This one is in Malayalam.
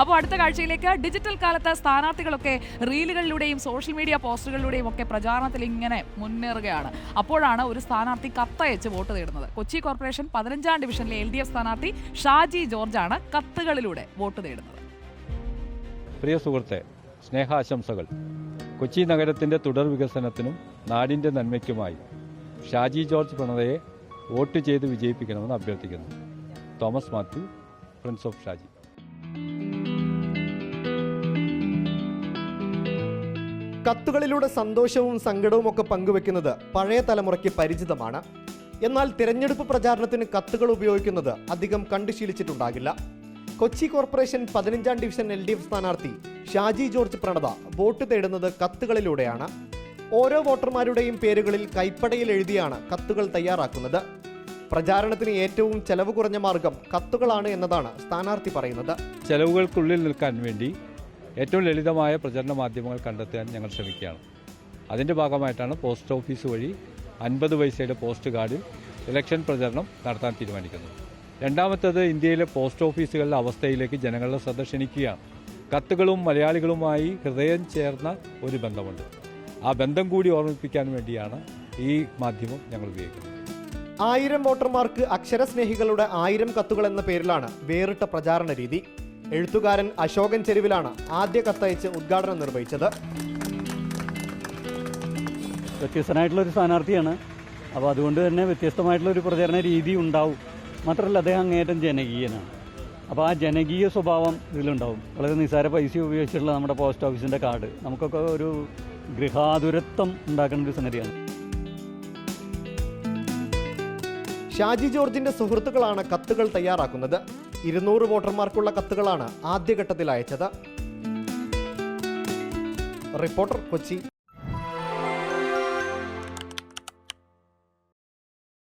അപ്പോൾ അടുത്ത കാഴ്ചയിലേക്ക് ഡിജിറ്റൽ കാലത്ത് സ്ഥാനാർത്ഥികളൊക്കെ റീലുകളിലൂടെയും സോഷ്യൽ മീഡിയ പോസ്റ്ററുകളിലൂടെയും ഒക്കെ പ്രചാരണത്തിൽ ഇങ്ങനെ മുന്നേറുകയാണ്. അപ്പോഴാണ് ഒരു സ്ഥാനാർത്ഥി കത്തയച്ച് വോട്ട് തേടുന്നത്. കൊച്ചി കോർപ്പറേഷൻ 15-ാം ഡിവിഷനിലെ LDF സ്ഥാനാർത്ഥി ഷാജി ജോർജാണ് കത്തുകളിലൂടെ വോട്ട് തേടുന്നത്. പ്രിയ സുഹൃത്തെ, സ്നേഹാശംസകൾ. കൊച്ചി നഗരത്തിന്റെ തുടർ വികസനത്തിനും നാടിന്റെ നന്മയ്ക്കുമായി ഷാജി ജോർജ് പ്രണതയെ വോട്ട് ചെയ്ത് വിജയിപ്പിക്കണമെന്ന് അഭ്യർത്ഥിക്കുന്നു. Thomas Mathew, friends of Shaji. കത്തുകളിലൂടെ സന്തോഷവും സങ്കടവും ഒക്കെ പങ്കുവെക്കുന്നത് പഴയ തലമുറയ്ക്ക് പരിചിതമാണ്. എന്നാൽ തിരഞ്ഞെടുപ്പ് പ്രചാരണത്തിന് കത്തുകൾ ഉപയോഗിക്കുന്നത് അധികം കണ്ടുശീലിച്ചിട്ടുണ്ടാകില്ല. കൊച്ചി കോർപ്പറേഷൻ 15-ാം ഡിവിഷൻ LDF സ്ഥാനാർത്ഥി ഷാജി ജോർജ് പ്രണത വോട്ട് തേടുന്നത് കത്തുകളിലൂടെയാണ്. ഓരോ വോട്ടർമാരുടെയും പേരുകളിൽ കൈപ്പടയിൽ എഴുതിയാണ് കത്തുകൾ തയ്യാറാക്കുന്നത്. പ്രചാരണത്തിന് ഏറ്റവും ചെലവ് കുറഞ്ഞ മാർഗം കത്തുകളാണ് എന്നതാണ് സ്ഥാനാർത്ഥി പറയുന്നത്. ചെലവുകൾക്കുള്ളിൽ നിൽക്കാൻ വേണ്ടി ഏറ്റവും ലളിതമായ പ്രചരണ മാധ്യമങ്ങൾ കണ്ടെത്താൻ ഞങ്ങൾ ശ്രമിക്കുകയാണ്. അതിൻ്റെ ഭാഗമായിട്ടാണ് പോസ്റ്റ് ഓഫീസ് വഴി 50 പൈസയുടെ പോസ്റ്റ് കാർഡിൽ ഇലക്ഷൻ പ്രചരണം നടത്താൻ തീരുമാനിക്കുന്നത്. രണ്ടാമത്തേത് ഇന്ത്യയിലെ പോസ്റ്റ് ഓഫീസുകളുടെ അവസ്ഥയിലേക്ക് ജനങ്ങളുടെ ശ്രദ്ധ ക്ഷണിക്കുകയാണ്. കത്തുകളും മലയാളികളുമായി ഹൃദയം ചേർന്ന ഒരു ബന്ധമുണ്ട്. ആ ബന്ധം കൂടി ഓർമ്മിപ്പിക്കാൻ വേണ്ടിയാണ് ഈ മാധ്യമം ഞങ്ങൾ ഉപയോഗിക്കുന്നത്. 1000 വോട്ടർമാർക്ക് അക്ഷരസ്നേഹികളുടെ 1000 കത്തുകൾ എന്ന പേരിലാണ് വേറിട്ട പ്രചാരണ രീതി. എഴുത്തുകാരൻ അശോകൻ ചെരുവിലാണ് ആദ്യ കത്തയച്ച് ഉദ്ഘാടനം നിർവഹിച്ചത്. വ്യത്യസ്തനായിട്ടുള്ളൊരു സ്ഥാനാർത്ഥിയാണ്. അപ്പോൾ അതുകൊണ്ട് തന്നെ വ്യത്യസ്തമായിട്ടുള്ളൊരു പ്രചരണ രീതി ഉണ്ടാവും. മാത്രമല്ല അദ്ദേഹം അങ്ങേയറ്റം ജനകീയനാണ്. അപ്പോൾ ആ ജനകീയ സ്വഭാവം ഇതിലുണ്ടാവും. വളരെ നിസ്സാര പൈസ ഉപയോഗിച്ചിട്ടുള്ള നമ്മുടെ പോസ്റ്റ് ഓഫീസിൻ്റെ കാർഡ് നമുക്കൊക്കെ ഒരു ഗൃഹാതുരത്വം ഉണ്ടാക്കുന്ന ഒരു സംഗതിയാണ്. ഷാജി ജോർജിന്റെ സുഹൃത്തുക്കളാണ് കത്തുകൾ തയ്യാറാക്കുന്നത്. 200 വോട്ടർമാർക്കുള്ള കത്തുകളാണ് ആദ്യഘട്ടത്തിൽ അയച്ചത്. റിപ്പോർട്ടർ, കൊച്ചി.